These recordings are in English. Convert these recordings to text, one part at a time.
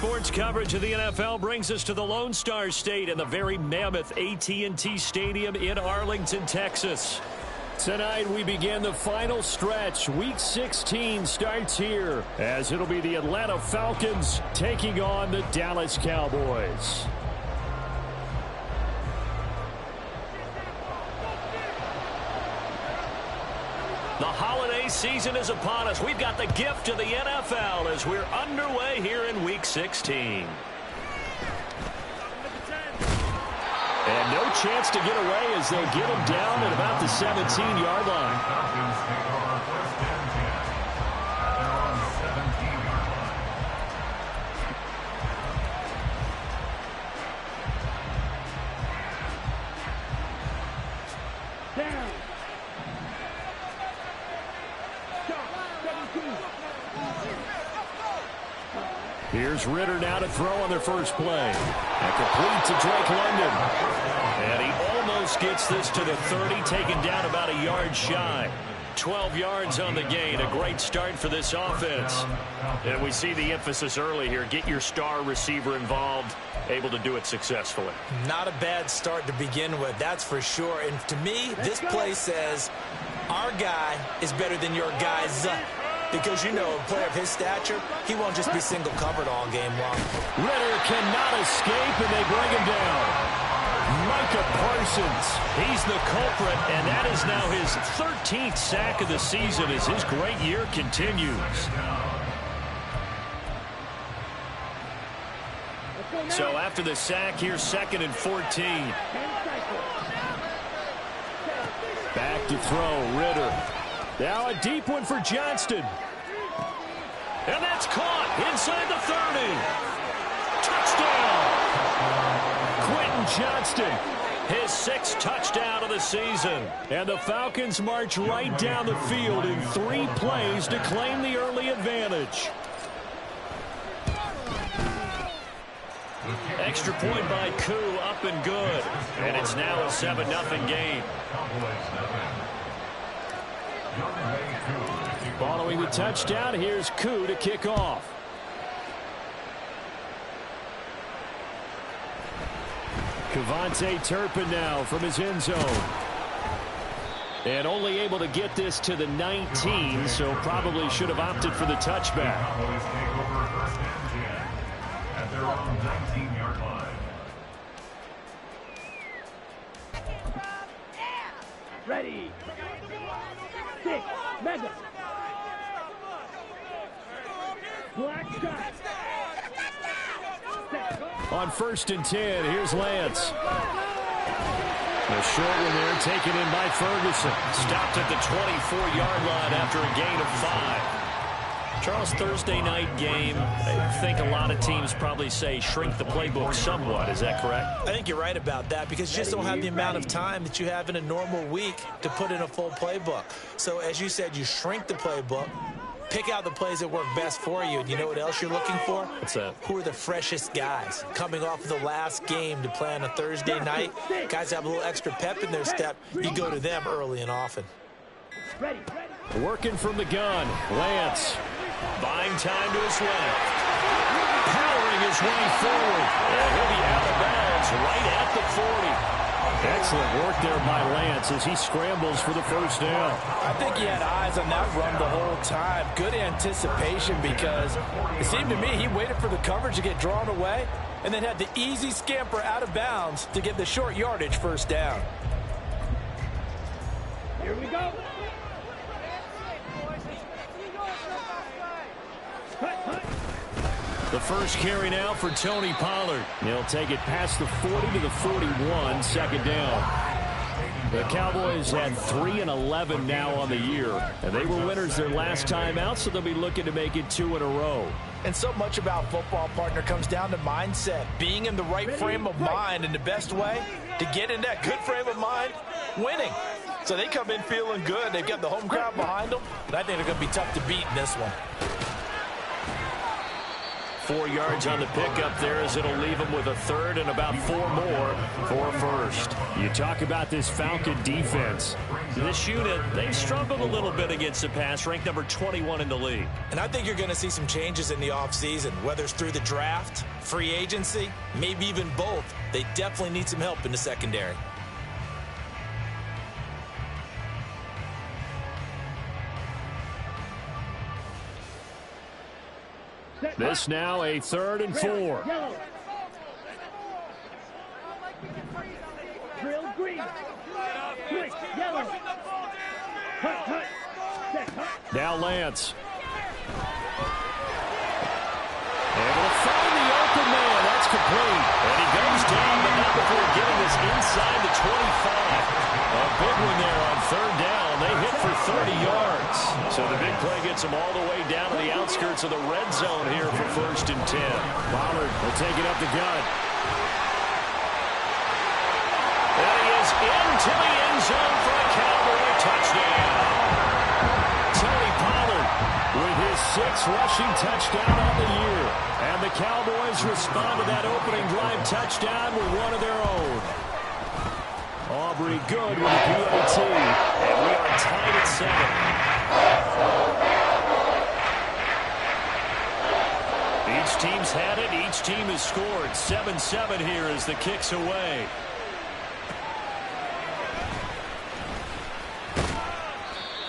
sports coverage of the NFL brings us to the Lone Star State and the very mammoth AT&T Stadium in Arlington, Texas. Tonight we begin the final stretch. Week 16 starts here as it'll be the Atlanta Falcons taking on the Dallas Cowboys. The holiday season is upon us. We've got the gift of the NFL as we're underway here in Week 16. And no chance to get away as they get him down at about the 17-yard line. Here's Ritter now to throw on their first play. And complete to Drake London. And he almost gets this to the 30, taken down about a yard shy. 12 yards on the gain. A great start for this offense. And we see the emphasis early here. Get your star receiver involved. Able to do it successfully. Not a bad start to begin with, that's for sure. And to me, this play says our guy is better than your guy's. Because, you know, a player of his stature, he won't just be single covered all game long. Ritter cannot escape, and they bring him down. Micah Parsons, he's the culprit, and that is now his 13th sack of the season as his great year continues. So after the sack, here's 2nd and 14. Back to throw, Ritter. Now a deep one for Johnston. And that's caught inside the 30. Touchdown! Quentin Johnston, his 6th touchdown of the season. And the Falcons march right down the field in 3 plays to claim the early advantage. Extra point by Koo, up and good. And it's now a 7-0 game. Following the touchdown, here's Koo to kick off. Kevontae Turpin now from his end zone. And only able to get this to the 19, so probably should have opted for the touchback. At their own 19-yard line. Ready. 6. Mega. Black shot. On 1st and 10, here's Lance. The short one there taken in by Ferguson. Stopped at the 24-yard line after a gain of 5. Charles, Thursday night game, I think a lot of teams probably say shrink the playbook somewhat. Is that correct? I think you're right about that because you just don't have the amount of time that you have in a normal week to put in a full playbook. So as you said, you shrink the playbook, pick out the plays that work best for you. And you know what else you're looking for? What's that? Who are the freshest guys coming off of the last game to play on a Thursday night? Guys have a little extra pep in their step. You go to them early and often. Working from the gun, Lance. Buying time to his left. Powering his way forward. And he'll be out of bounds right at the 40. Excellent work there by Lance as he scrambles for the first down. I think he had eyes on that run the whole time. Good anticipation because it seemed to me he waited for the coverage to get drawn away and then had the easy scamper out of bounds to get the short yardage first down. Here we go. The first carry now for Tony Pollard. He'll take it past the 40 to the 41, 2nd down. The Cowboys had 3 and 11 now on the year, and they were winners their last time out, so they'll be looking to make it 2 in a row. And so much about football, partner, comes down to mindset. Being in the right frame of mind, and the best way to get in that good frame of mind, winning. So they come in feeling good. They've got the home crowd behind them, but I think they're going to be tough to beat in this one. 4 yards on the pickup there, as it'll leave him with a third and about 4 more for a first. You talk about this Falcon defense. This unit, they've struggled a little bit against the pass, ranked number 21 in the league. And I think you're going to see some changes in the offseason, whether it's through the draft, free agency, maybe even both. They definitely need some help in the secondary. This now a 3rd and 4. Yellow. Drill green. Switch. Yellow. Cut. Set. Cut. Now Lance. Able to find the open man. That's complete. And he goes down, but not before getting us inside the 25. A big one there on 3rd down. They hit for 30 yards. So the big play gets them all the way down to the outskirts of the red zone here for 1st and 10. Pollard will take it up the gut. And he is into the end zone for a Cowboy touchdown. Tony Pollard with his 6th rushing touchdown on the year. And the Cowboys respond to that opening drive touchdown with one of their own. Aubrey good with a PAT. And we are tied at 7. Each team's had it. Each team has scored. 7-7 here as the kick's away.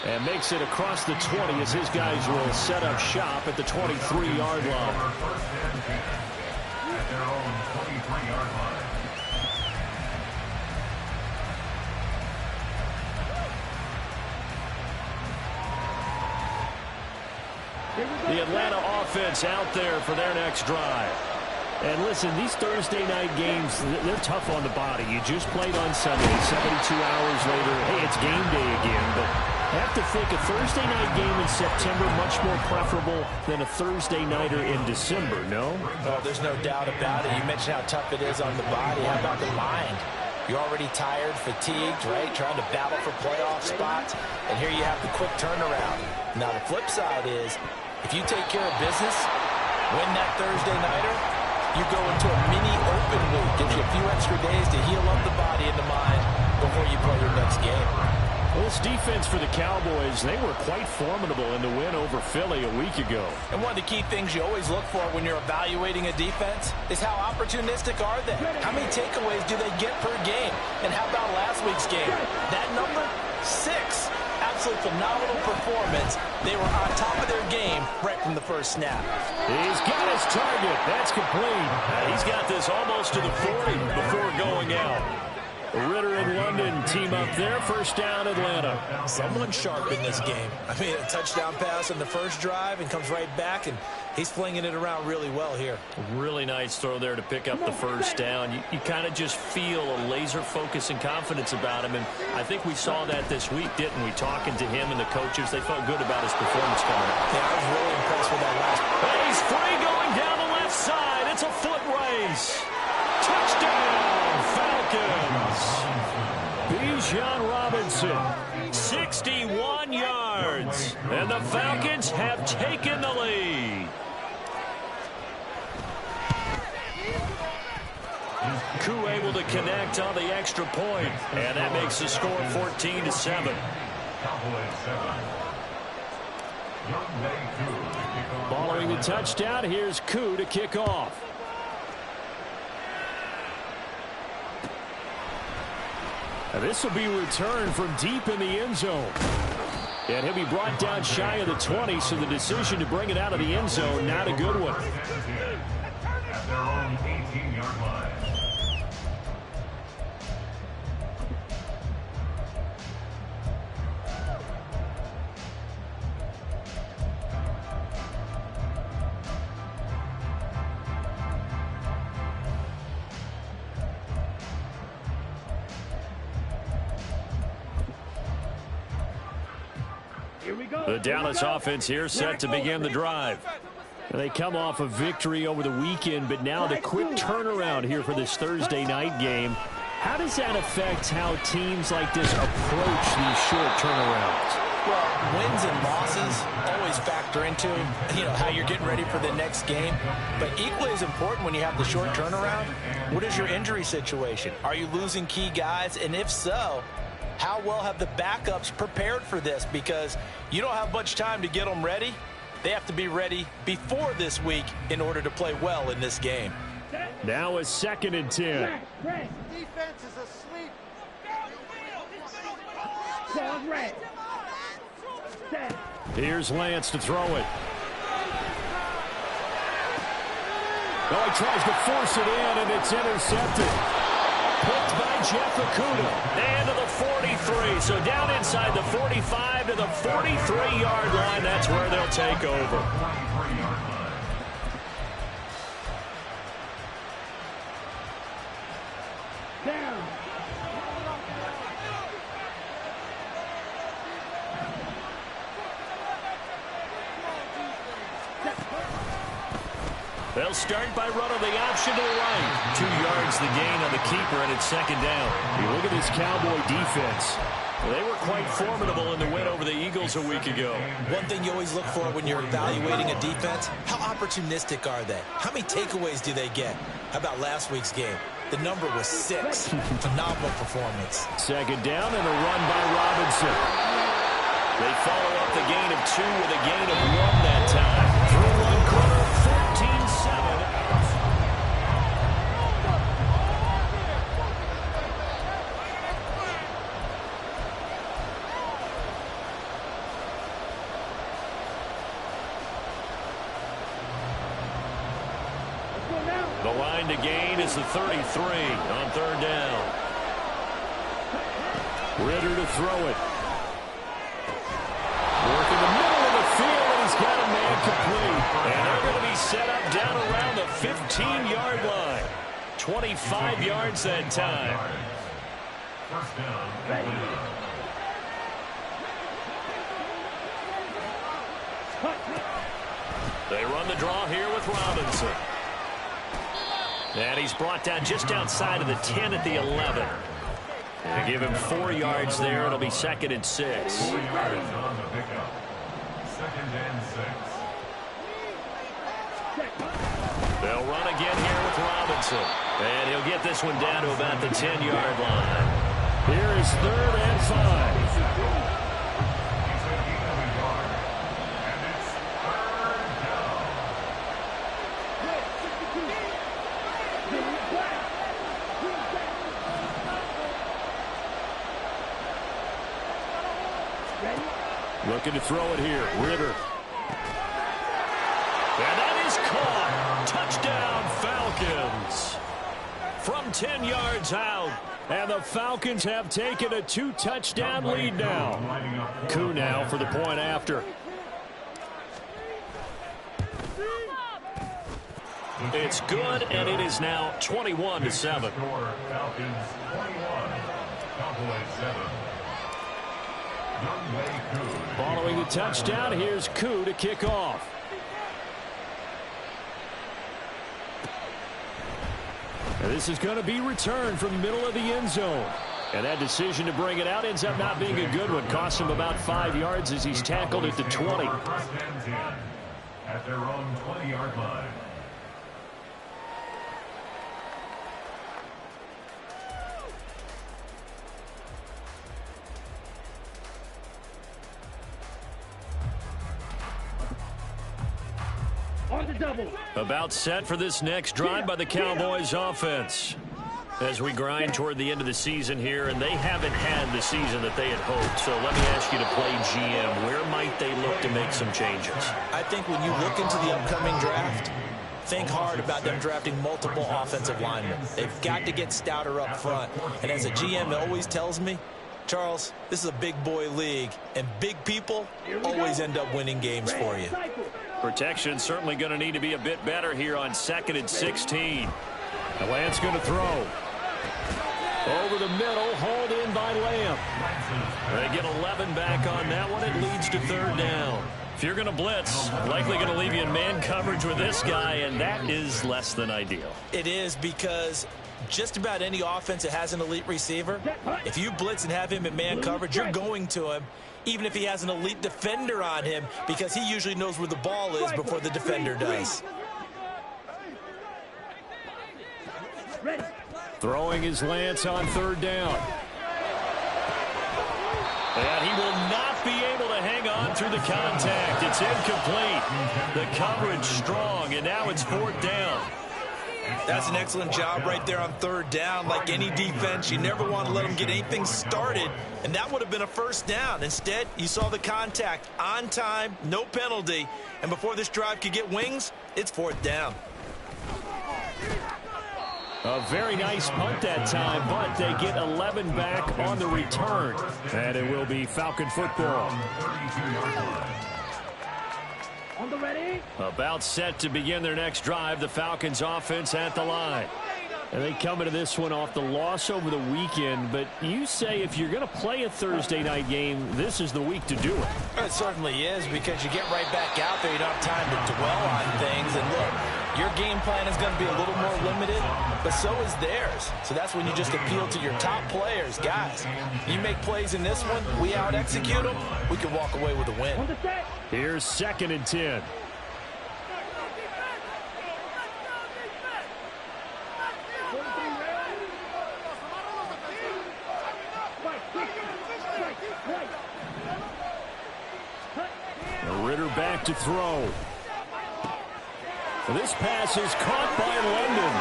And makes it across the 20 as his guys will set up shop at the 23-yard line. The Atlanta offense out there for their next drive. And listen, these Thursday night games, they're tough on the body. You just played on Sunday, 72 hours later, hey, it's game day again. But I have to think a Thursday night game in September much more preferable than a Thursday nighter in December, no? Oh, there's no doubt about it. You mentioned how tough it is on the body. How about the mind? You're already tired, fatigued, right? Trying to battle for playoff spots. And here you have the quick turnaround. Now, the flip side is, if you take care of business, win that Thursday nighter, you go into a mini open week. Gives you a few extra days to heal up the body and the mind before you play your next game. Well, this defense for the Cowboys, they were quite formidable in the win over Philly a week ago. And one of the key things you always look for when you're evaluating a defense is how opportunistic are they? How many takeaways do they get per game? And how about last week's game? That number? 6. Absolutely phenomenal performance. They were on top of their game right from the first snap. He's got his target. That's complete. He's got this almost to the 40 before going out. Ritter and London team up there. 1st down, Atlanta. Someone sharp in this game. I mean, a touchdown pass on the first drive and comes right back, and he's flinging it around really well here. Really nice throw there to pick up the 1st down. You kind of just feel a laser focus and confidence about him, and I think we saw that this week, didn't we? Talking to him and the coaches, they felt good about his performance coming up. Yeah, I was really impressed with that last. And he's free going down the left side. It's a foot race. Touchdown, Falcons. Bijan Robinson, 61 yards. And the Falcons have taken the lead. Koo able to connect on the extra point, and that makes the score 14-7. Following the touchdown, here's Koo to kick off. Now this will be returned from deep in the end zone. And he'll be brought down shy of the 20, so the decision to bring it out of the end zone, not a good one. At their own 18-yard line. The Dallas offense here set to begin the drive. They come off a victory over the weekend, but now the quick turnaround here for this Thursday night game. How does that affect how teams like this approach these short turnarounds? Well, wins and losses always factor into, how you're getting ready for the next game. But equally as important when you have the short turnaround, what is your injury situation? Are you losing key guys? And if so, how well have the backups prepared for this? Because you don't have much time to get them ready. They have to be ready before this week in order to play well in this game. Now a 2nd and 10. Defense is asleep. Here's Lance to throw it. Oh, he tries to force it in, and it's intercepted. Picked by Jeff Okudah. And to the 43. So down inside the 45 to the 43-yard line. That's where they'll take over. They'll start by running the option to the right. 2 yards the gain on the keeper, and it's 2nd down. You look at this Cowboy defense. They were quite formidable in the win over the Eagles a week ago. One thing you always look for when you're evaluating a defense, how opportunistic are they? How many takeaways do they get? How about last week's game? The number was 6. Phenomenal performance. 2nd down and a run by Robinson. They follow up the gain of 2 with a gain of 1 that time. Through one quarter, 14-7. The line to gain is the 33 on 3rd down. Ritter to throw it. Work in the middle of the field, and he's got a man complete. And they're going to be set up down around the 15-yard line. 25 yards that time. First down. They run the draw here with Robinson. And he's brought down just outside of the 10 at the 11. They give him 4 yards there. It'll be 2nd and 6. 4 yards on the pickup. 2nd and 6. They'll run again here with Robinson. And he'll get this one down to about the 10-yard line. Here is 3rd and 5. He's a another yard. And it's 3rd down. Looking to throw it here. Ritter. And that is caught. Touchdown, Falcons. From 10 yards out. And the Falcons have taken a 2-touchdown lead now. Koo now for the point after. It's good, and it is now 21-7. Score, Falcons 21, Cowboys 7. Following the touchdown, here's Koo to kick off. And this is going to be returned from the middle of the end zone. And that decision to bring it out ends up not being a good one. Costs him about 5 yards as he's tackled at the 20. First and 10 at their own 20-yard line. About set for this next drive by the Cowboys offense. As we grind toward the end of the season here, and they haven't had the season that they had hoped. So let me ask you to play GM. Where might they look to make some changes? I think when you look into the upcoming draft, think hard about them drafting multiple offensive linemen. They've got to get stouter up front. And as a GM, it always tells me, Charles, this is a big boy league, and big people always end up winning games for you. Protection certainly going to need to be a bit better here on 2nd and 16. And Lance going to throw. Over the middle, hauled in by Lamb. They get 11 back on that one. It leads to 3rd down. If you're going to blitz, likely going to leave you in man coverage with this guy, and that is less than ideal. It is, because just about any offense that has an elite receiver, if you blitz and have him in man coverage, you're going to him, even if he has an elite defender on him, because he usually knows where the ball is before the defender does. Throwing his Lance on third down. And he will not be able to hang on through the contact. It's incomplete. The coverage strong, and now it's fourth down. That's an excellent job right there on third down. Like any defense, you never want to let them get anything started, and that would have been a first down. Instead, you saw the contact on time, no penalty, and before this drive could get wings, it's fourth down. A very nice punt that time, but they get 11 back on the return. And it will be Falcon football. On the ready. About set to begin their next drive. The Falcons offense at the line. And they come into this one off the loss over the weekend. But you say if you're going to play a Thursday night game, this is the week to do it. It certainly is, because you get right back out there. You don't have time to dwell on things. And look, your game plan is going to be a little more limited, but so is theirs. So that's when you just appeal to your top players. Guys, you make plays in this one, we out-execute them, we can walk away with a win. Here's 2nd and 10. Ritter back to throw. This pass is caught by London.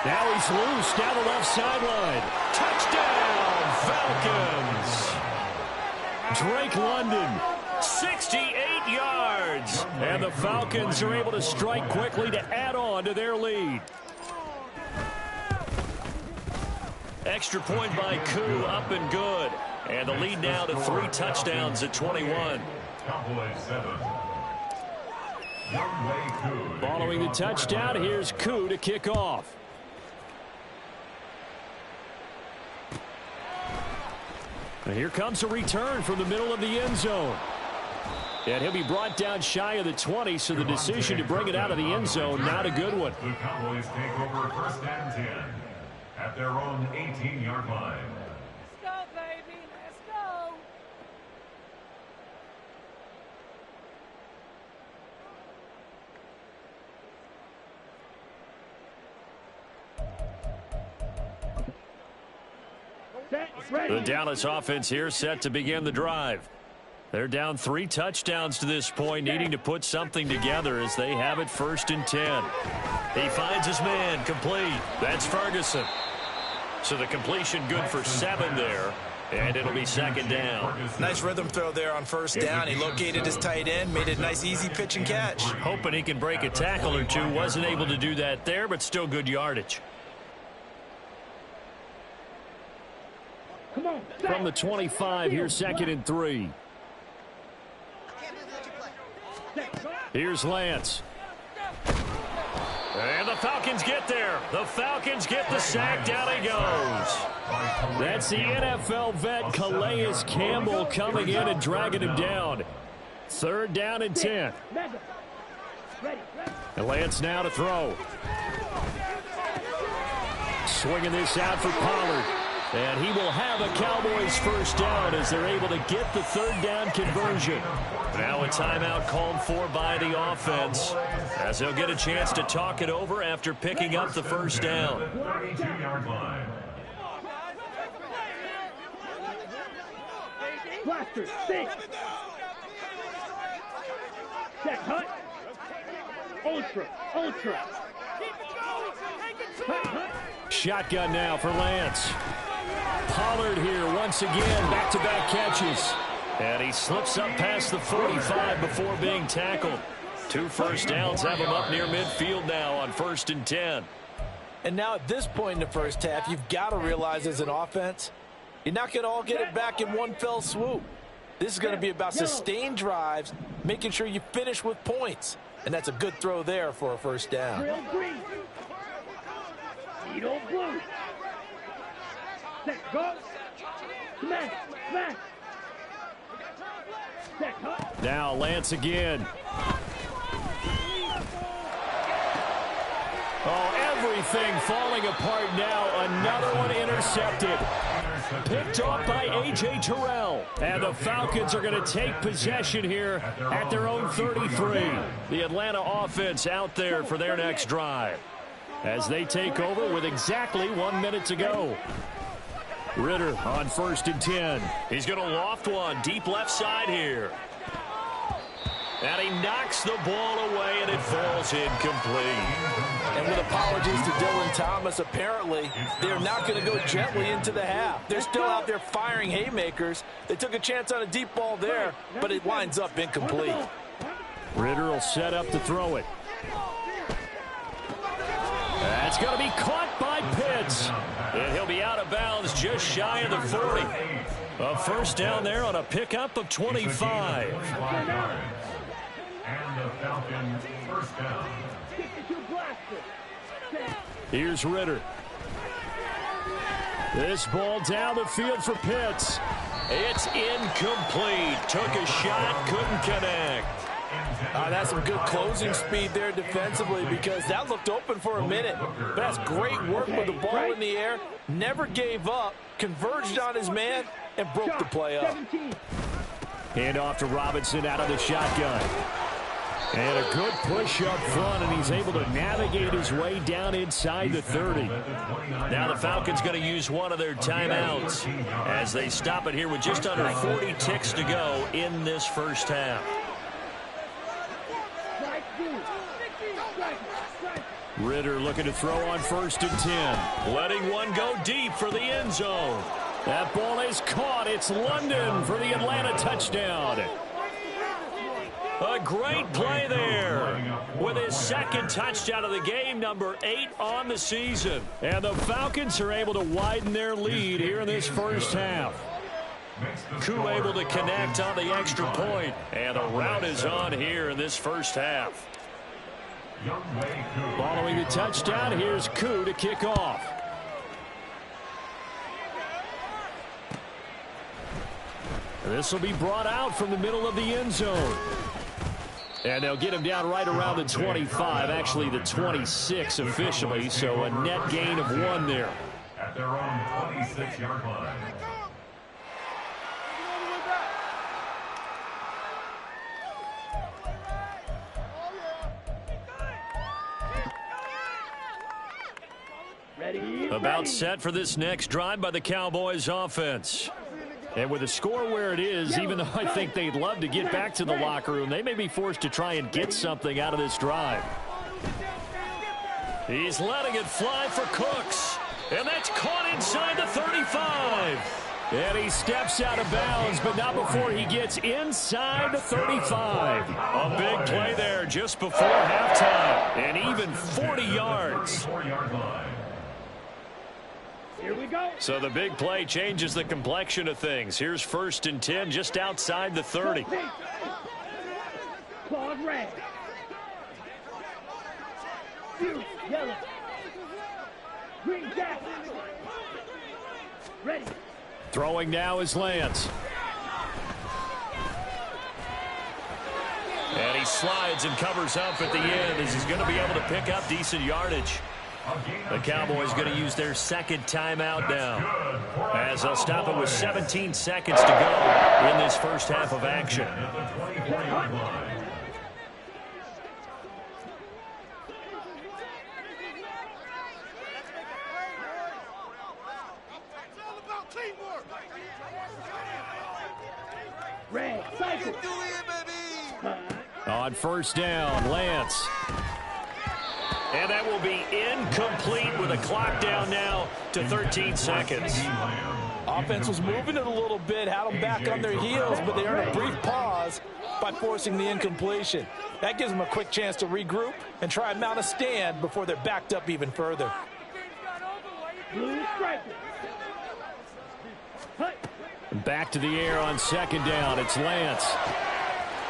Now he's loose down the left sideline. Touchdown, Falcons. Drake London, 68 yards. And the Falcons are able to strike quickly to add on to their lead. Extra point by Koo, up and good. And the lead now to 3 touchdowns at 21. Following the touchdown, here's Koo to kick off. And here comes a return from the middle of the end zone. And he'll be brought down shy of the 20, so the decision to bring it out of the end zone, not a good one. The Cowboys take over 1st and 10 at their own 18-yard line. Let's go, baby. Let's go. The Dallas offense here set to begin the drive. They're down 3 touchdowns to this point, needing to put something together as they have it 1st and 10. He finds his man, complete. That's Ferguson. So the completion good for 7 there, and it'll be 2nd down. Nice rhythm throw there on 1st down. He located his tight end, made it a nice easy pitch and catch. Hoping he can break a tackle or two. Wasn't able to do that there, but still good yardage. Come on. From the 25, here's 2nd and 3. Here's Lance. And the Falcons get there. The Falcons get the sack. Down he goes. That's the NFL vet Calais Campbell coming in and dragging him down. 3rd down and 10. And Lance now to throw. Swinging this out for Pollard. And he will have a Cowboys 1st down as they're able to get the 3rd down conversion. Now a timeout called for by the offense as they'll get a chance to talk it over after picking up the 1st down. 32-yard line. Blaster, six. Check, hut. Ultra. Hut, hut. Shotgun now for Lance. Pollard here once again, back-to-back catches. And he slips up past the 45 before being tackled. 2 first downs have him up near midfield now on 1st and 10. And now at this point in the first half, you've got to realize as an offense, you're not going to all get it back in one fell swoop. This is going to be about sustained drives, making sure you finish with points. And that's a good throw there for a 1st down. Real green. Edo blue. Set, go. Smash. Set, hut. Now Lance again. Oh, Everything falling apart now. Another one intercepted. Picked off by A.J. Terrell. And the Falcons are going to take possession here at their own 33. The Atlanta offense out there for their next drive as they take over with exactly 1 minute to go. Ritter on 1st and 10. He's going to loft one deep left side here. And he knocks the ball away, and it falls incomplete. And with apologies to Dylan Thomas, apparently they're not going to go gently into the half. They're still out there firing haymakers. They took a chance on a deep ball there, but it winds up incomplete. Ritter will set up to throw it. That's going to be caught by Pitts. And he'll be out of bounds just shy of the 40. A first down there on a pickup of 25. And the Falcons first down. Here's Ritter. This ball down the field for Pitts. It's incomplete. Took a shot, couldn't connect. That's some good closing speed there defensively because that looked open for a minute. But that's great work with the ball in the air. Never gave up, converged on his man, and broke the play up. Hand off to Robinson out of the shotgun. And a good push up front, and he's able to navigate his way down inside the 30. Now the Falcons going to use one of their timeouts as they stop it here with just under 40 ticks to go in this first half. Ritter looking to throw on 1st and 10. Letting one go deep for the end zone. That ball is caught. It's London for the Atlanta touchdown. A great play there with his second touchdown of the game, number 8 on the season. And the Falcons are able to widen their lead here in this first half. Koo able to connect on the extra point. And the route is on here in this first half. Following the touchdown, here's Koo to kick off. This will be brought out from the middle of the end zone. And they'll get him down right around the 25, actually the 26 officially, so a net gain of 1 there. At their own 26-yard line. About set for this next drive by the Cowboys offense. And with the score where it is, even though I think they'd love to get back to the locker room, they may be forced to try and get something out of this drive. He's letting it fly for Cooks. And that's caught inside the 35. And he steps out of bounds, but not before he gets inside the 35. A big play there just before halftime. And even 40 yards. Here we go. So the big play changes the complexion of things. Here's 1st and 10 just outside the 30. Claws red. Yellow. Green jack. Ready. Throwing now is Lance. And he slides and covers up at the end as he's going to be able to pick up decent yardage. The Cowboys going to use their second timeout now as they'll stop it with 17 seconds to go in this first half of action. Red. Cycle. On 1st down, Lance. And that will be incomplete with a clock down now to 13 seconds. Offense was moving it a little bit, had them back on their heels, but they earned a brief pause by forcing the incompletion. That gives them a quick chance to regroup and try and mount a stand before they're backed up even further. Blue striker. Back to the air on 2nd down. It's Lance.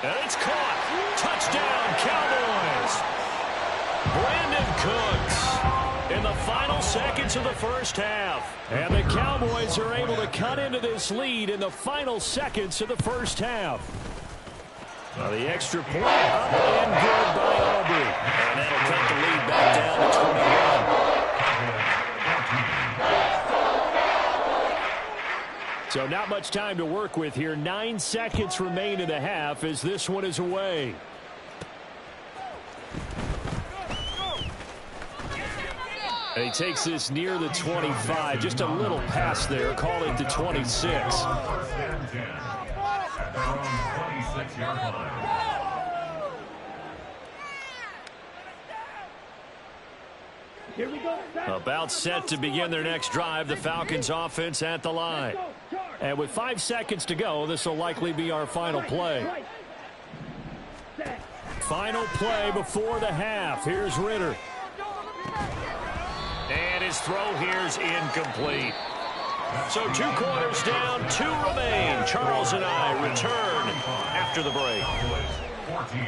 And it's caught. Touchdown, Cowboys. Brandon Cooks in the final seconds of the first half. And the Cowboys are able to cut into this lead in the final seconds of the first half. Now the extra point up and good by Aubrey. And that'll cut the lead back down to 21. So not much time to work with here. 9 seconds remain in the half as this one is away. And he takes this near the 25. Just a little pass there. Call it the 26. Here we go. About set to begin their next drive. The Falcons offense at the line. And with 5 seconds to go, this will likely be our final play. Final play before the half. Here's Ritter. And his throw here's incomplete. So 2 quarters down, 2 remain. Charles and I return after the break. 14.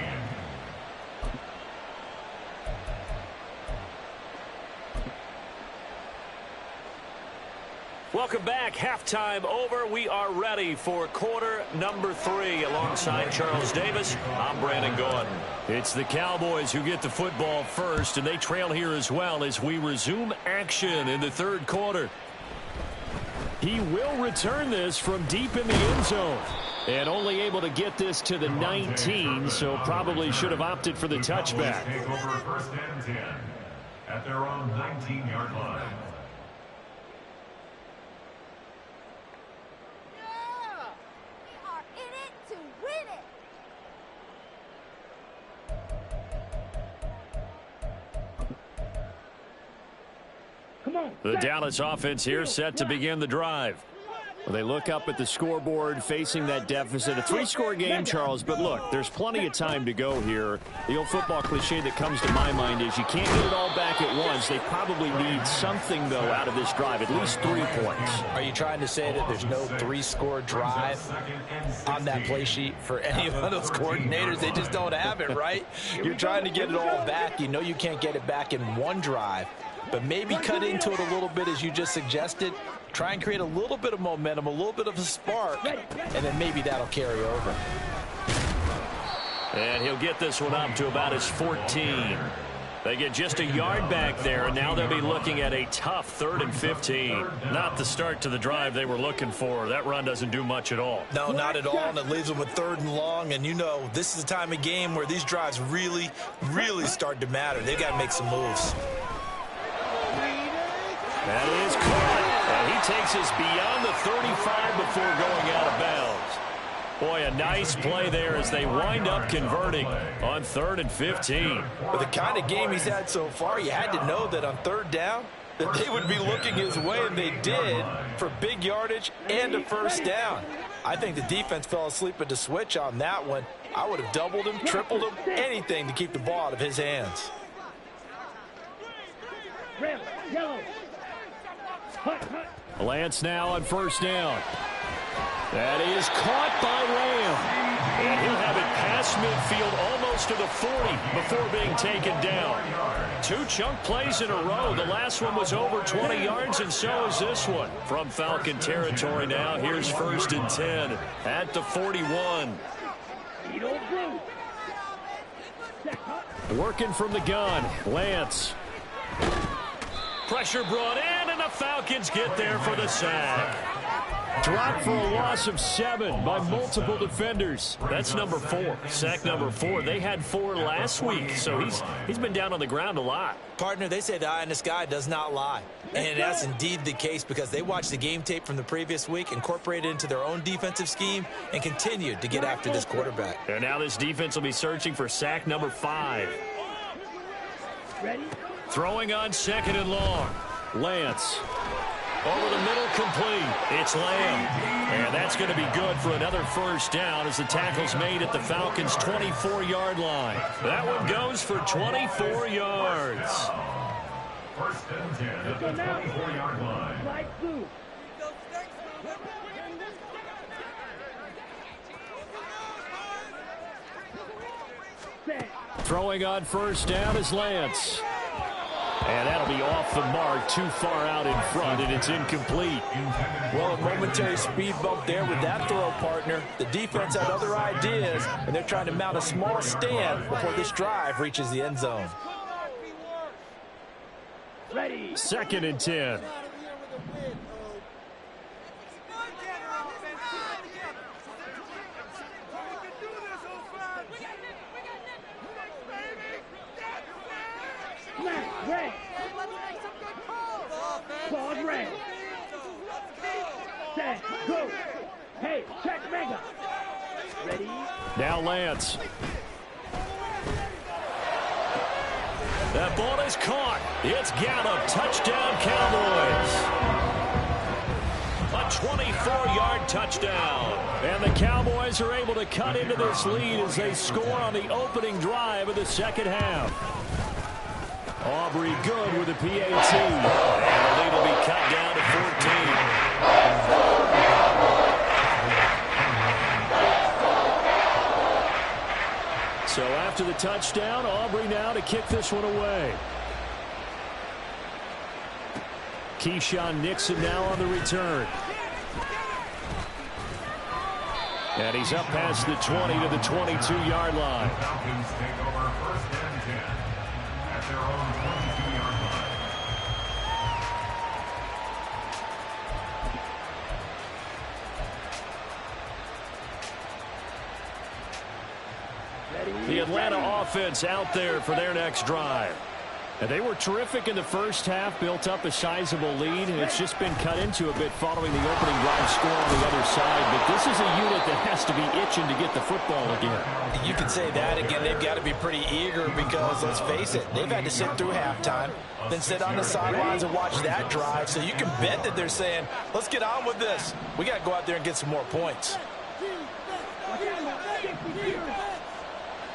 Welcome back. Halftime over. We are ready for quarter number 3. Alongside Charles Davis, I'm Brandon Gordon. It's the Cowboys who get the football first, and they trail here as well as we resume action in the 3rd quarter. He will return this from deep in the end zone. And only able to get this to the 19, so probably should have opted for the touchback. Take over 1st and 10 at their own 19-yard line. The Dallas offense here set to begin the drive. Well, they look up at the scoreboard facing that deficit. A 3-score game, Charles, but look, there's plenty of time to go here. The old football cliche that comes to my mind is you can't get it all back at once. They probably need something, though, out of this drive, at least 3 points. Are you trying to say that there's no 3-score drive on that play sheet for any one of those coordinators? They just don't have it, right? You're trying to get it all back. You know you can't get it back in one drive. But maybe cut into it a little bit as you just suggested. Try and create a little bit of momentum, a little bit of a spark, and then maybe that'll carry over. And he'll get this one up to about his 14. They get just a yard back there, and now they'll be looking at a tough 3rd and 15. Not the start to the drive they were looking for. That run doesn't do much at all. No, not at all, and it leaves them with 3rd and long. And you know, this is the time of game where these drives really, really start to matter. They've got to make some moves. That is caught, and he takes us beyond the 35 before going out of bounds. Boy, a nice play there as they wind up converting on 3rd and 15. With the kind of game he's had so far, you had to know that on 3rd down that they would be looking his way, and they did, for big yardage and a 1st down. I think the defense fell asleep at the switch on that one. I would have doubled him, tripled him, anything to keep the ball out of his hands. Red, yellow. Lance now on 1st down. That is caught by Lamb. And he'll have it past midfield almost to the 40 before being taken down. 2 chunk plays in a row. The last one was over 20 yards, and so is this one. From Falcon territory now, here's 1st and 10 at the 41. Working from the gun, Lance. Pressure brought in, and the Falcons get there for the sack. Dropped for a loss of 7 by multiple defenders. That's number 4. Sack number 4. They had 4 last week, so he's been down on the ground a lot. Partner, they say the eye in the sky does not lie. And that's indeed the case because they watched the game tape from the previous week, incorporated it into their own defensive scheme, and continued to get after this quarterback. And now this defense will be searching for sack number 5. Ready? Throwing on 2nd and long. Lance. Over the middle, complete. It's Lamb. And that's going to be good for another 1st down as the tackle's made at the Falcons' 24-yard line. That one goes for 24 yards. 1st and 10 at the 24-yard line. Slide through. Throwing on 1st down is Lance. And that'll be off the mark, too far out in front, and it's incomplete. Well, a momentary speed bump there with that throw, partner. The defense had other ideas, and they're trying to mount a small stand before this drive reaches the end zone. Ready. 2nd and 10. Go. Hey, check mega. Ready? Now Lance. That ball is caught. It's Gallup. Touchdown, Cowboys. A 24-yard touchdown. And the Cowboys are able to cut into this lead as they score on the opening drive of the second half. Aubrey good with the PAT. And the lead will be cut down to 14. So after the touchdown, Aubrey now to kick this one away. Keyshawn Nixon now on the return. And he's up past the 20 to the 22-yard line. Falcons take over first and 10 at their own 22-yard line. The Atlanta offense out there for their next drive. And they were terrific in the first half, built up a sizable lead, and it's just been cut into a bit following the opening drive score on the other side. But this is a unit that has to be itching to get the football again. You can say that again. They've got to be pretty eager because, let's face it, they've had to sit through halftime, then sit on the sidelines and watch that drive. So you can bet that they're saying, let's get on with this. We got to go out there and get some more points.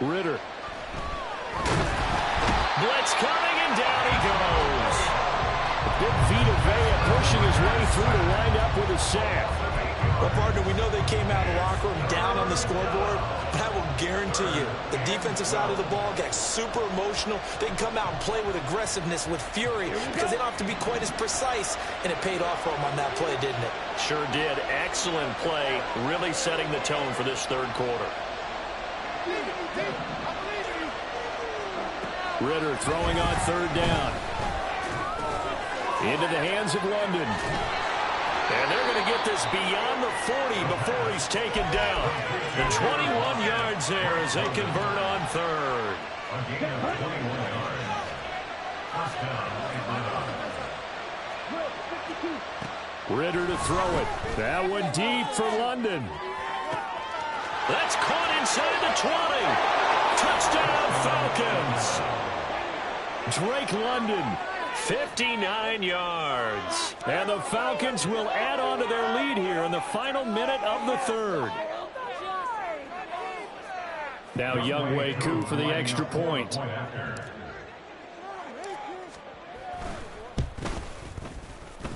Ritter. Blitz coming, and down he goes. Big Vita Vea pushing his way through to wind up with a sack. Well, partner, we know they came out of the locker room down on the scoreboard, but I will guarantee you the defensive side of the ball got super emotional. They can come out and play with aggressiveness, with fury, because they don't have to be quite as precise, and it paid off for them on that play, didn't it? Sure did. Excellent play, really setting the tone for this third quarter. Ritter throwing on third down. Into the hands of London. And they're going to get this beyond the 40 before he's taken down. The 21 yards there as they convert on third. A gain of 21 yards. First down, Ritter to throw it. That one deep for London. That's caught inside the 20. Touchdown, Falcons. Drake London. 59 yards. And the Falcons will add on to their lead here in the final minute of the third. Now Younghoe Koo for the extra point.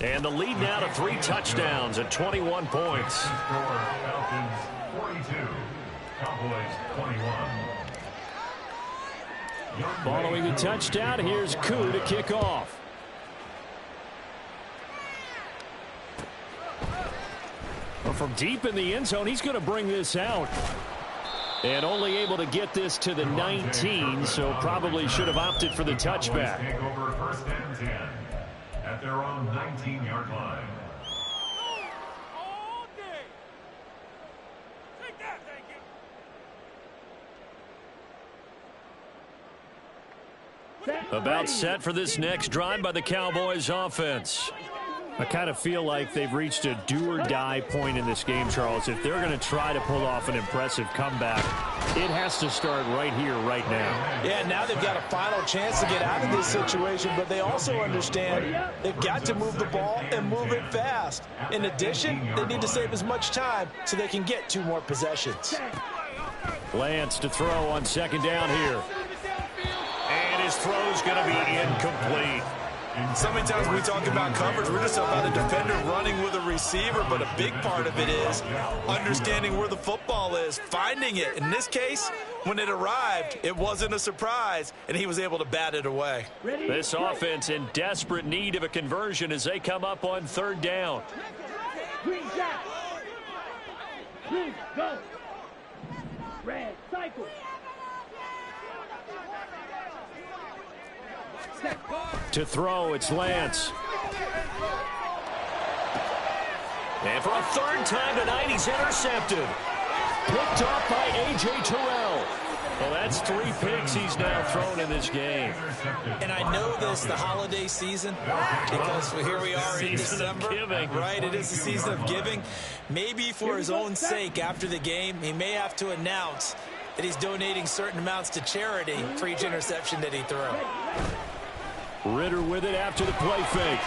And the lead now to 3 touchdowns at 21 points. Falcons 42, Cowboys 21. Following the touchdown, here's Koo to kick off. Well, from deep in the end zone, he's going to bring this out. And only able to get this to the 19, so probably should have opted for the touchback. Take over first and 10 at their own 19-yard line. About set for this next drive by the Cowboys offense. I kind of feel like they've reached a do-or-die point in this game, Charles. If they're going to try to pull off an impressive comeback, it has to start right here, right now. Yeah, now they've got a final chance to get out of this situation, but they also understand they've got to move the ball and move it fast. In addition, they need to save as much time so they can get 2 more possessions. Lance to throw on second down here. And his throw's going to be incomplete. So many times when we talk about coverage, we're just about a defender running with a receiver, but a big part of it is understanding where the football is, finding it. In this case, when it arrived, it wasn't a surprise, and he was able to bat it away. This offense in desperate need of a conversion as they come up on third down. Green jack. Blue, go. Red, cycle. To throw, it's Lance. And for a third time tonight, he's intercepted. Picked off by A.J. Terrell. Well, that's 3 picks he's now thrown in this game. And I know this, the holiday season, because here we are in December. Right, it is the season of giving. Maybe for his own sake, after the game, he may have to announce that he's donating certain amounts to charity for each interception that he throws. Ritter with it after the play fake.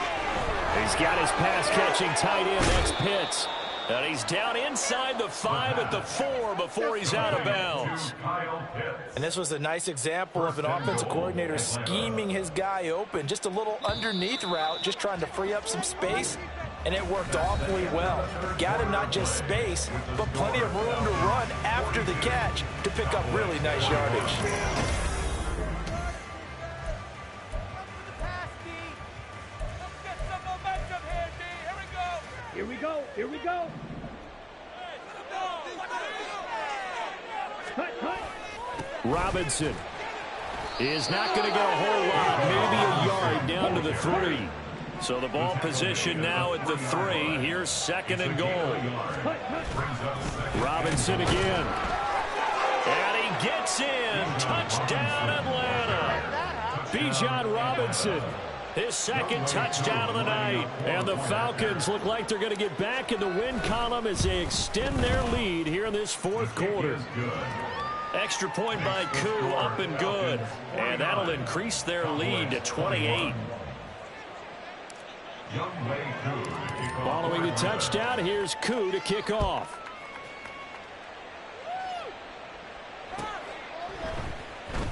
He's got his pass-catching tight end. That's Pitts. And he's down inside the 5 at the 4 before he's out of bounds. And this was a nice example of an offensive coordinator scheming his guy open. Just a little underneath route, just trying to free up some space, and it worked awfully well. Got him not just space, but plenty of room to run after the catch to pick up really nice yardage. Here we go. Here we go. Cut, cut. Robinson is not going to get a whole lot, maybe a yard down to the 3. So the ball position now at the 3. Here's 2nd and goal. Robinson again. And he gets in. Touchdown, Atlanta. Bijan Robinson. His 2nd touchdown of the night. And the Falcons look like they're going to get back in the win column as they extend their lead here in this 4th quarter. Extra point by Koo, up and good. And that'll increase their lead to 28. Following the touchdown, here's Koo to kick off.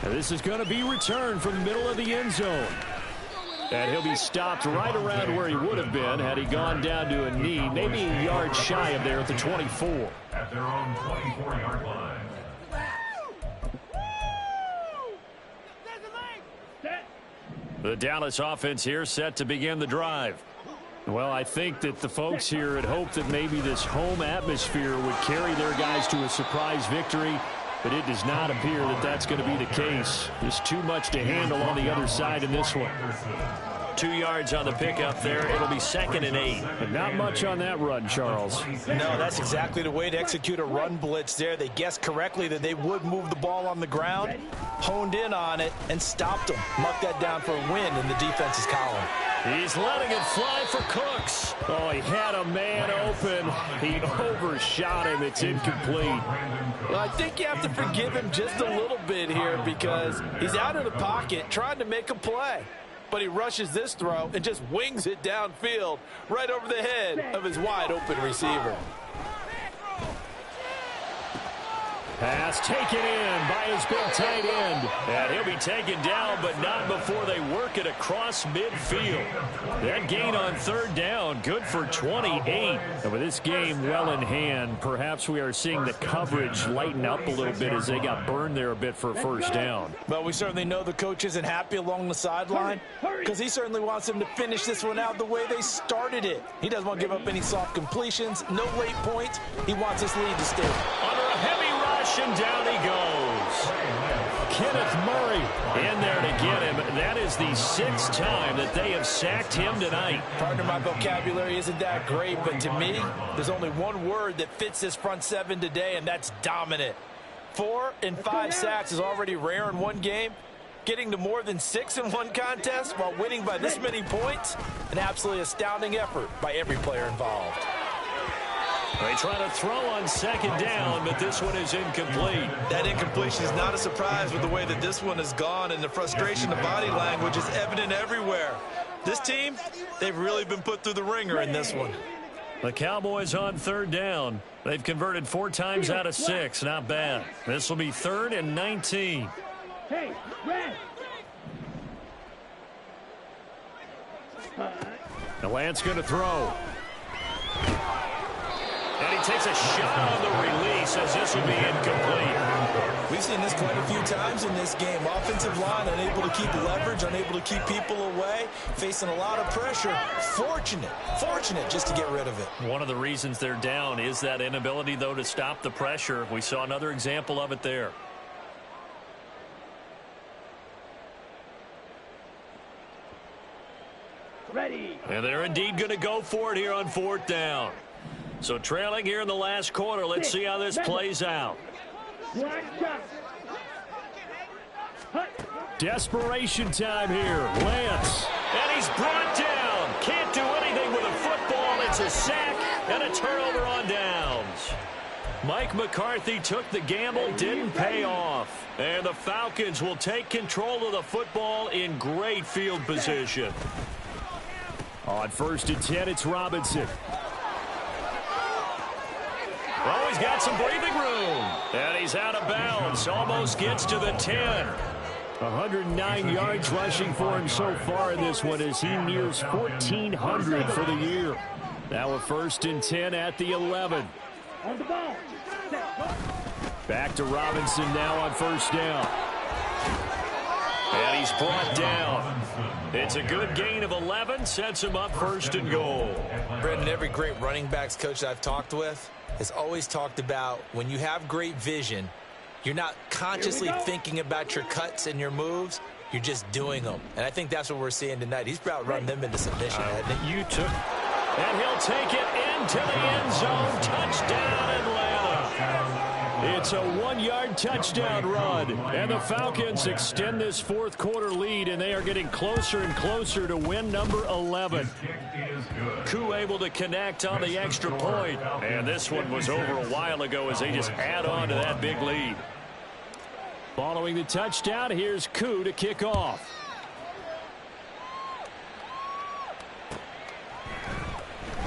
And this is going to be returned from the middle of the end zone. And he'll be stopped right around where he would have been had he gone down to a knee, maybe a yard shy of there at the 24. At their own 24-yard line. The Dallas offense here set to begin the drive. Well, I think that the folks here had hoped that maybe this home atmosphere would carry their guys to a surprise victory, but it does not appear that that's going to be the case. There's too much to handle on the other side in this one. 2 yards on the pickup there. It'll be 2nd and 8. But not much on that run, Charles. No, that's exactly the way to execute a run blitz there. They guessed correctly that they would move the ball on the ground, honed in on it, and stopped them. Mark that down for a win in the defense's column. He's letting it fly for Cooks. Oh, he had a man open. He overshot him. It's incomplete. Well, I think you have to forgive him just a little bit here because he's out of the pocket trying to make a play. But he rushes this throw and just wings it downfield right over the head of his wide-open receiver. Pass taken in by his big tight end. And he'll be taken down, but not before they work it across midfield. That gain on 3rd down, good for 28. And with this game well in hand, perhaps we are seeing the coverage lighten up a little bit as they got burned there a bit for a 1st down. But we certainly know the coach isn't happy along the sideline because he certainly wants them to finish this one out the way they started it. He doesn't want to give up any soft completions, no late points. He wants this lead to stay. Under a heavy rush, and down he goes. Kenneth Murray in there to get him. That is the 6th time that they have sacked him tonight. Partner, my vocabulary isn't that great, but to me, there's only one word that fits this front 7 today, and that's dominant. 4 and 5 sacks is already rare in one game. Getting to more than 6 in one contest while winning by this many points, an absolutely astounding effort by every player involved. They try to throw on 2nd down, but this one is incomplete. That incompletion is not a surprise with the way that this one has gone, and the frustration of body language is evident everywhere. This team, they've really been put through the ringer in this one. The Cowboys on 3rd down. They've converted 4 times out of 6. Not bad. This will be 3rd and 19. Hey, red. The Lance going to throw. And he takes a shot on the release as this will be incomplete. We've seen this quite a few times in this game. Offensive line unable to keep leverage, unable to keep people away, facing a lot of pressure. Fortunate just to get rid of it. One of the reasons they're down is that inability, though, to stop the pressure. We saw another example of it there. Ready. And they're indeed going to go for it here on 4th down. So trailing here in the last quarter. Let's see how this plays out. One shot. Desperation time here. Lance. And he's brought down. Can't do anything with a football. It's a sack and a turnover on downs. Mike McCarthy took the gamble, didn't pay off. And the Falcons will take control of the football in great field position. On 1st and 10, it's Robinson. Oh, he's got some breathing room. And he's out of bounds. Almost gets to the 10. 109 yards rushing for him so far in this one as he nears 1,400 for the year. Now a 1st and 10 at the 11. On the ball. Back to Robinson now on 1st down. And he's brought down. It's a good gain of 11. Sets him up 1st and goal. Brendan, every great running backs coach I've talked with has always talked about when you have great vision, you're not consciously thinking about your cuts and your moves. You're just doing them. And I think that's what we're seeing tonight. He's about running them into submission. You took. And he'll take it into the end zone. Touchdown, Atlanta. It's a 1-yard touchdown run. And the Falcons extend this 4th quarter lead, and they are getting closer and closer to win number 11. Koo able to connect on the extra point. And this one was over a while ago as they just add on to that big lead. Following the touchdown, here's Koo to kick off.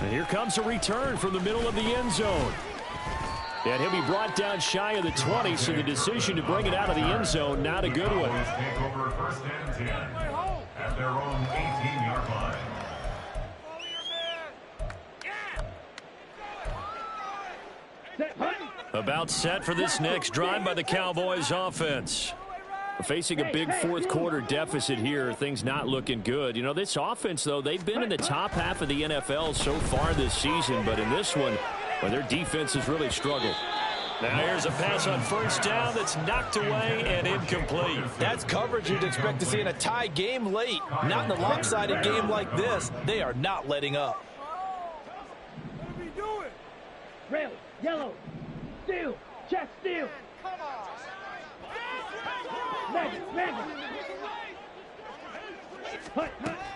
And here comes a return from the middle of the end zone. And he'll be brought down shy of the 20, so the decision to bring it out of the end zone, not a good one. Take over 1st and 10 at their own 18-yard line. About set for this next drive by the Cowboys offense. Facing a big 4th quarter deficit here, things not looking good. You know, this offense, though, they've been in the top half of the NFL so far this season, but in this one, well, their defense has really struggled. Now here's a pass on 1st down that's knocked away and incomplete. That's coverage you'd expect to see in a tie game late. Not in a lopsided game like this. They are not letting up. Red, yellow, steal, check steal.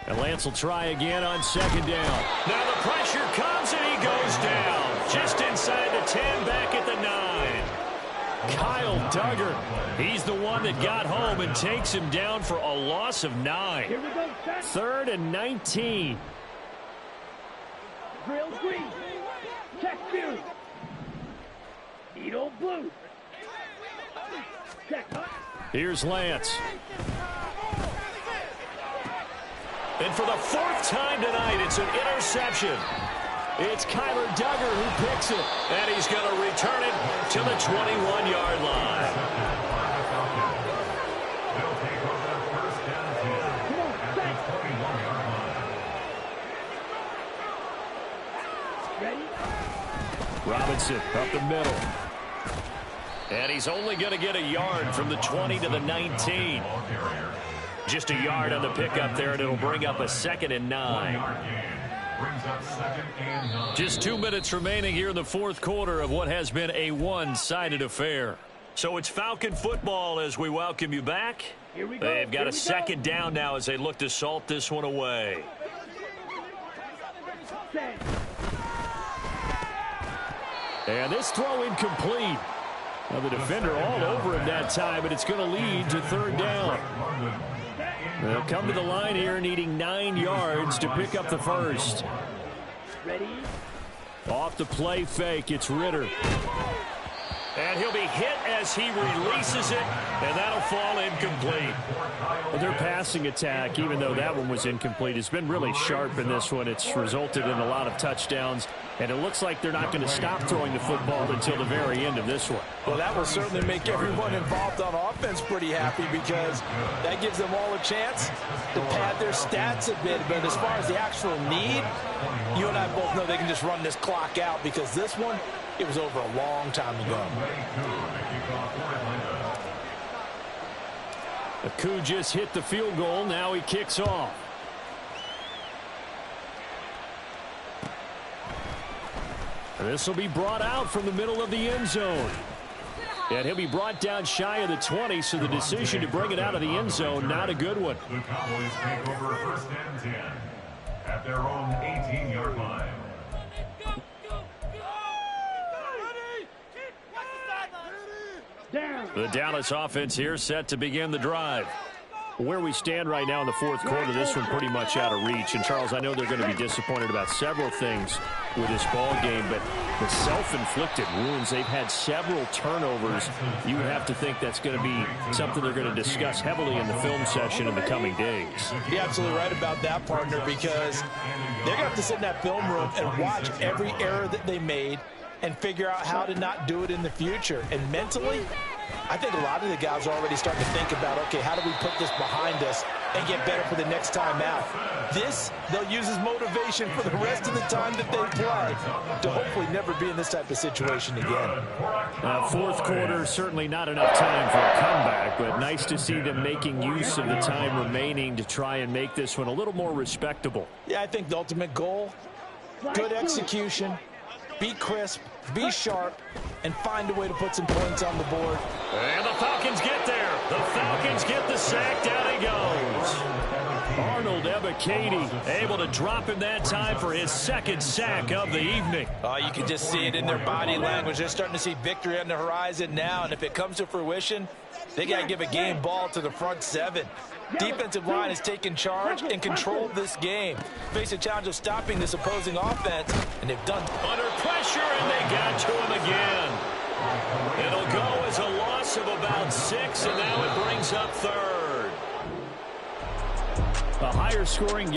And Lance will try again on 2nd down. Now the pressure comes and he goes down. Just inside the 10, back at the 9. Kyle Duggar, he's the one that got home and takes him down for a loss of 9. Here we go, 3rd and 19. Drill green. Check steal. Edo blue. Check. Here's Lance. And for the 4th time tonight, it's an interception. It's Kyler Duggar who picks it. And he's going to return it to the 21-yard line. They'll take over 1st and 10 at the 21-yard line. Ready? Robinson up the middle. And he's only going to get a yard from the 20 to the 19. Just a yard on the pickup there, and it'll bring up a 2nd and 9. Just 2 minutes remaining here in the 4th quarter of what has been a one-sided affair. So it's Falcon football as we welcome you back. They've got a 2nd down now as they look to salt this one away. And this throw incomplete. Well, the defender all over him that time, and it's going to lead to 3rd down. They'll come to the line here needing 9 yards to pick up the 1st. Ready? Off the play fake, it's Ritter. And he'll be hit as he releases it, and that'll fall incomplete. Well, their passing attack, even though that one was incomplete, has been really sharp in this one. It's resulted in a lot of touchdowns, and it looks like they're not going to stop throwing the football until the very end of this one. Well, that will certainly make everyone involved on offense pretty happy because that gives them all a chance to pad their stats a bit. But as far as the actual need, you and I both know they can just run this clock out because this one, it was over a long time ago. Koo just hit the field goal. Now he kicks off. This will be brought out from the middle of the end zone. And he'll be brought down shy of the 20, so the decision to bring it out of the end zone, not a good one. The Cowboys take over 1st and 10 at their own 18-yard line. Down. The Dallas offense here set to begin the drive. Where we stand right now in the fourth quarter, this one pretty much out of reach. And, Charles, I know they're going to be disappointed about several things with this ball game, but the self-inflicted wounds, they've had several turnovers. You would have to think that's going to be something they're going to discuss heavily in the film session in the coming days. You're absolutely right about that, partner, because they're going to have to sit in that film room and watch every error that they made and figure out how to not do it in the future. And mentally, I think a lot of the guys are already starting to think about, okay, how do we put this behind us and get better for the next time out? This, they'll use as motivation for the rest of the time that they play to hopefully never be in this type of situation again. Fourth quarter, certainly not enough time for a comeback, but nice to see them making use of the time remaining to try and make this one a little more respectable. Yeah, I think the ultimate goal, good execution, be crisp, be sharp, and find a way to put some points on the board. And the Falcons get there. The Falcons get the sack. Down he goes. Arnold Ebiketie able to drop him that time for his second sack of the evening. Oh, you can just see it in their body language. They're starting to see victory on the horizon now, and if it comes to fruition, they got to give a game ball to the front seven. Defensive line has taken charge and controlled this game. Face a challenge of stopping this opposing offense, and they've done. Under pressure, and they got to him again. It'll go as a loss of about 6, and now it brings up third. A higher scoring